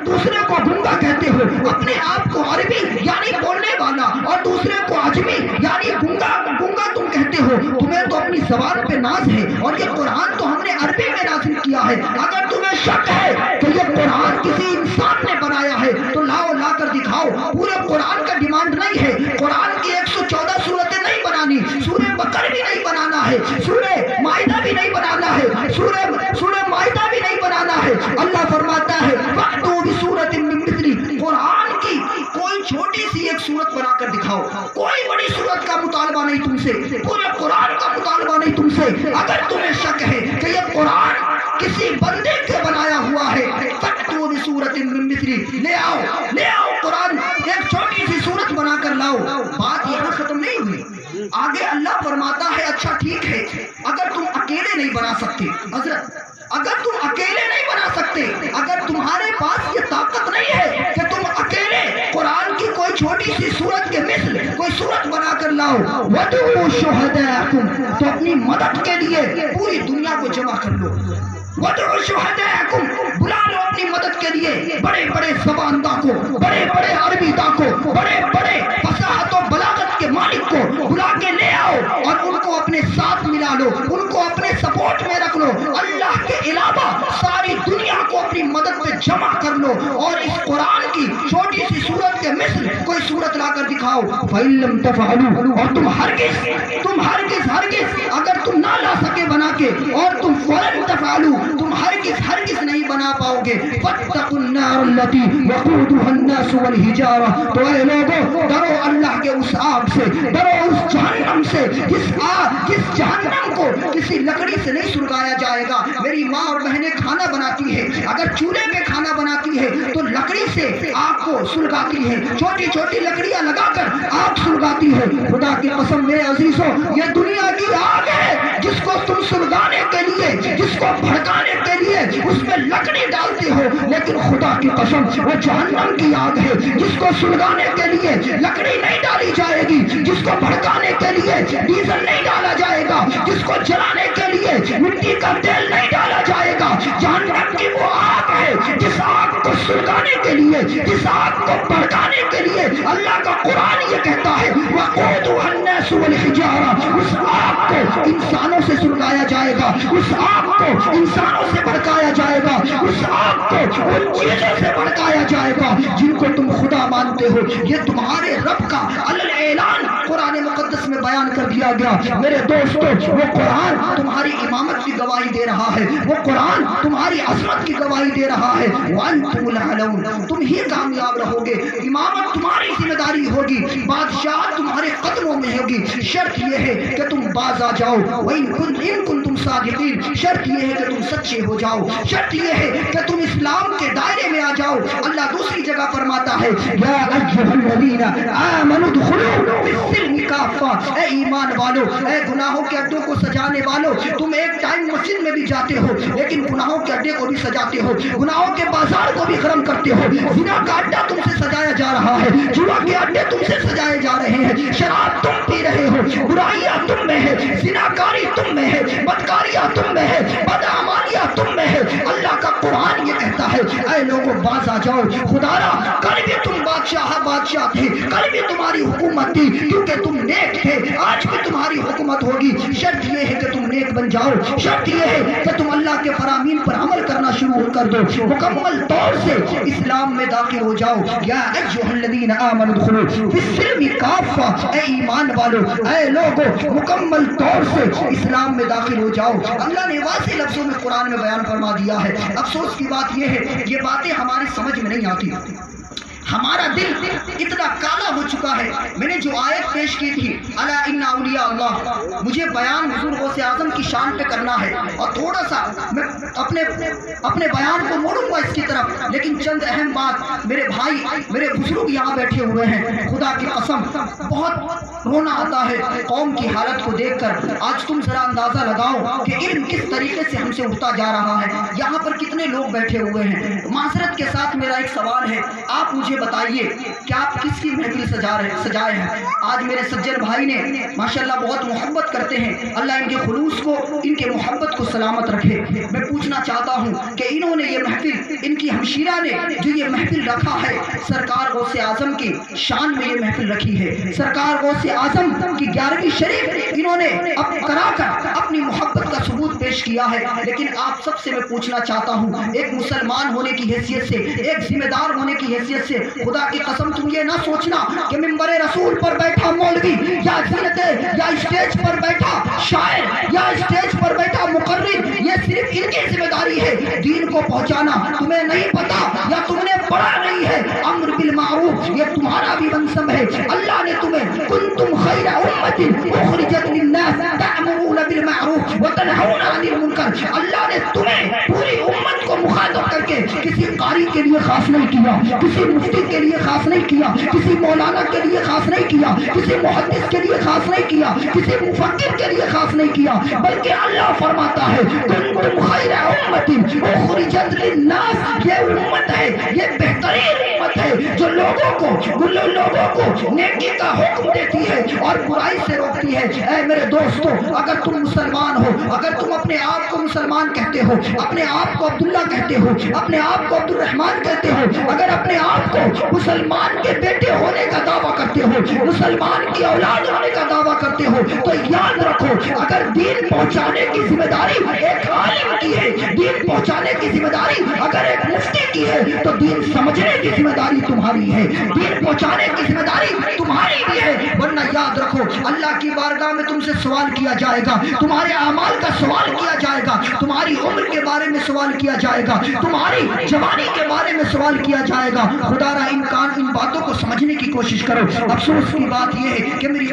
دوسرے کو گنگا کہتے ہو، اپنے آپ کو عربی یعنی بولنے والا اور دوسرے کو عجمی یعنی گنگا تم کہتے ہو۔ تمہیں تو اپنی زبان پہ ناز ہے اور یہ قرآن تو ہم نے عربی میں نازل کیا ہے۔ اگر تمہیں شک ہے کہ یہ قرآن کسی انسان نے بنایا ہے تو لاؤ، لا کر دکھاؤ۔ پورے قرآن کا ڈیمانڈ نہیں ہے، قرآن کی 114 صورتیں نہیں بنانی، سورہ بقرہ بھی نہیں بنانا ہے، سورہ مائدہ بھی نہیں بنانا ہے، سورہ مائدہ بھی نہیں بنانا ہے۔ اللہ فرماتا ہے وَأْتُوا بِسُورَةٍ مِّن مِّثْلِهِ، قرآن کی کوئی چھوٹی سی ایک صورت بنا کر دکھاؤ، کوئی بڑی صورت کا مطالبہ نہیں تم سے، پورے قرآن کا مطالبہ نہیں تم سے۔ اگر تمہیں شک ہے کہ یہ قرآن کسی بندے سے بنایا ہوا ہے، فَأْتُوا بِسُورَةٍ مِّن مِّثْلِهِ، لے آؤ قرآن ایک چھوٹی سی صورت بنا کر لاؤ۔ بات یہاں ختم نہیں ہوئی، آگے اللہ فرماتا ہے اچھا ٹھیک ہے اگر تم اکیلے نہیں بنا سکتے، حضرت اگر تم اکیلے نہیں بنا سکتے، اگر تمہارے پاس یہ طاقت نہیں ہے کہ تم اکیلے قرآن کی کوئی چھوٹی سی سورت کے مثل کوئی سورت بنا کر لاؤ، وَدُعُوا شُهَدَاءَكُمْ، تو اپنی مدد کے لیے پوری دنیا کو جمع کر لو۔ وَدُعُوا شُهَدَاءَكُمْ، بلا لو اپنی مدد کے لیے بڑے بڑے زبان داں کو، بڑے بڑے عربی داں کو، بڑے بڑے فصاحت و بلاغت کے مالک کو بلا کے لے آؤ اور ان کو اپنے ساتھ ملا لو، ان کو اپنے سپورٹ میں رکھ لو۔ اللہ کے علاوہ ساری دنیا کو اپنی مدد پہ جمع کر لو اور اس قرآن کی چھوٹی سی سورت کے مثل کوئی سورت لا کر دکھاؤ۔ فَإِن لَّمْ تَفْعَلُوا، اور تم ہرگز اگر تم نہ لا سکے بنا کے، اور تم فَلَن تَفْعَلُوا، تم ہرگز نہیں بنا پاؤ گے، فَاتَّقُوا النَّارَ الَّتِي وَقُودُهَا النَّاسُ وَالْحِجَارَةُ، تو اے لوگو ڈرو اللہ کے اس آگ سے، ڈرو اس جہنم سے جس جہنم کو کسی لکڑی سے نہیں سلگایا جائے گا۔ میری ماں اور بہنیں کھانا بناتی ہے، اگر چولہے پہ کھانا بناتی ہے تو لکڑی سے آگ کو سلگاتی ہے، چھوٹی چھوٹی لکڑیاں لگا کر آگ سلگاتی ہے۔ خدا کی قسم میرے عزیزوں، یہ دنیا کی آگ ہے جس کو تم سلگانے کے لیے، جس کو بھڑکانے کے لیے اس میں لکڑی ڈالتے ہو، لیکن خدا کی قسم وہ جہنم کی آگ ہے جس کو سلگانے کے لیے لکڑی نہیں ڈالی جائے گی، جس کو بھڑکانے کے لیے ڈیزل نہیں ڈالا جائے گا، جس کو جلانے کے لیے مٹی کا تیل نہیں ڈالا جائے گا۔ جہنم کی وہ آگ ہے جس آگ کو سلگانے کے لیے، جس آگ کو بھڑکانے کے لیے اللہ کا قرآن یہ کہتا ہے وَقُودُهَا النَّاسُ وَالْحِجَارَةُ، اس آگ کو انسانوں سے سلگایا جائے گا، اس آگ کو انسانوں سے بھڑکایا جائے گا، اس آگ کو ان چیزوں سے بھڑکایا جائے گا جن کو تم خدا مانتے ہو۔ یہ تمہارے رب کا اعلان قرآن مقدس میں بیان کر دیا گیا۔ میرے دوستو، وہ قرآن تمہاری امامت کی گواہی دے رہا ہے، وہ قرآن تمہاری عظمت کی گواہی دے رہا ہے۔ وَأَنْتُمُ الْأَعْلَوْنَ، تم ہی کامیاب رہو گے، امامت تمہاری ذمہ داری ہوگی، بادشاہت تمہارے قدموں میں ہوگی۔ شرط یہ ہے کہ تم باز آ جاؤ، وَإِن كُنتُمْ صَادِقِينَ، شرط یہ ہے کہ تم سچے ہو جاؤ، شرط یہ ہے کہ تم اسلام کے دائرے میں آ جاؤ۔ اللہ دوسری جگہ فرماتا ہے یا ایھا الذین آمنوا ادخلوا فی السلم کافہ، اے ایمان والو، اے گناہوں کے اڈوں کو سجانے والو، تم ایک ٹائم مسجد میں بھی جاتے ہو لیکن گناہوں کے اڈے کو بھی سجاتے ہو، گناہوں کے بازار کو بھی گرم کرتے ہو۔ زنا کا اڈا تم سے سجایا جا رہا ہے، جوا کے اڈے تم سے سجائے جا رہے ہیں، شراب تم پی رہے ہو، برائیاں تم میں ہے، زناکاری تم میں ہے، بدکاریاں تم میں ہے، بدعمالیاں تم میں ہے۔ اللہ کا قرآن یہ کہتا ہے اے لوگوں باز آ جاؤ۔ خدارا کل بھی تم بادشاہ تھے، کل بھی تمہاری حکومت تھی کیونکہ تم نیک تھے، آج بھی تمہاری حکومت ہوگی۔ شرط یہ ہے کہ تم نیک بن جاؤ، شرط یہ ہے کہ تم اللہ کے فرامین پر عمل کرنا شروع کر دو، مکمل طور سے اسلام میں داخل ہو جاؤ۔ یا ایھا الذین آمنوا ادخلوا فی السلم کافہ، اے ایمان والو، اے لوگوں مکمل طور سے اسلام میں داخل ہو جاؤ۔ اللہ نے واضح لفظوں میں قرآن میں بیان فرما دیا ہے۔ افسوس کی بات یہ ہے یہ باتیں ہماری سمجھ میں نہیں آتی، ہمارا دل اتنا کالا ہو چکا ہے۔ میں نے جو آیت پیش کی تھی الا ان اولیاء اللہ، مجھے بیان حضور غوث اعظم کی شان پہ کرنا ہے اور تھوڑا سا میں اپنے بیان کو موڑوں گا اس کی طرف، لیکن چند اہم بات، میرے بھائی میرے بزرگ یہاں بیٹھے ہوئے ہیں، خدا کی قسم بہت رونا آتا ہے قوم کی حالت کو دیکھ کر۔ آج تم ذرا اندازہ لگاؤ کہ علم کس طریقے سے ہم سے اٹھتا جا رہا ہے۔ یہاں پر کتنے لوگ بیٹھے ہوئے ہیں، معذرت کے ساتھ میرا ایک سوال ہے، آپ مجھے مجھے بتائیے کہ آپ کس کی محفل سجائے ہیں؟ آج میرے سجن بھائی نے ماشاءاللہ بہت محبت کرتے ہیں، اللہ ان کے خلوص کو، ان کے محبت کو سلامت رکھے۔ میں پوچھنا چاہتا ہوں کہ انہوں نے یہ محفل، ان کی ہمشیرہ نے جو یہ محفل رکھا ہے، سرکار غوث اعظم کی شان میں یہ محفل رکھی ہے، سرکار غوث اعظم کی 11ویں شریف انہوں نے کرا کر اپنی محبت کا ثبوت پیش کیا ہے۔ لیکن آپ سب سے میں پوچھنا چاہتا ہوں، ایک مسلمان ہونے کی حیثیت سے، ایک ذمہ دار ہونے کی حیثیت سے، خدا کی قسم تم یہ نہ سوچنا کہ منبر رسول پر بیٹھا مولوی یا زینت یا اسٹیج پر بیٹھا شاعر یا اسٹیج پر بیٹھا مقرر یہ صرف ان کی ذمہ داری ہے دین کو پہنچانا۔ تمہیں نہیں پتا یا تم نے پڑھا نہیں ہے، امر بالمعروف یہ تمہارا بھی منصب ہے۔ اللہ نے تمہیں کنتم خیر امت اخرجت للناس تأمرون بالمعروف وتنہون عن المنکر، اللہ نے تمہیں پوری امت کو مخاطب کر کے کسی قاری کے لیے خاص نہیں کیا، کسی مفتی کے لیے خاص نہیں کیا، کسی مولانا کے لیے خاص نہیں کیا، کسی محدث کے لیے خاص نہیں کیا، کسی مفکر کے لیے خاص نہیں کیا، بلکہ اللہ فرماتا ہے کنتم خیر امت اخرجت للناس، یہ امت ہے، یہ بہترین امت ہے جو لوگوں کو نیکی کا حکم دیتی ہے اور برائی سے روکتی ہے۔ اے میرے دوستو، اگر تم مسلمان ہو، اگر تم اپنے آپ کو مسلمان کہتے ہو، اپنے آپ کو عبداللہ کہتے ہو، اپنے آپ کو عبد الرحمن کہتے ہو، اگر اپنے آپ کو مسلمان کے بیٹے ہونے کا دعویٰ کرتے ہو، مسلمان کی اولاد ہونے کا دعویٰ کرتے ہو، تو یاد رکھو اگر دین پہنچانے کی ذمہ داری ایک عالم کی ہے، دین پہنچانے کی ذمہ داری اگر ایک مفتی کی ہے، تو دین سمجھنے کی ذمہ داری تمہاری ہے، دین پہنچانے کی ذمہ داری تمہاری بھی ہے۔ ورنہ یاد رکھو اللہ کی بارگاہ میں تم سے سوال کیا جائے گا، تمہارے اعمال کا سوال کیا جائے گا، تمہاری عمر کے بارے میں سوال کیا جائے گا، تمہاری جوانی کے بارے میں سوال کیا جائے گا۔ خدا را ان باتوں کو سمجھنے کی کوشش کرو۔ افسوس کی بات یہ ہے کہ میری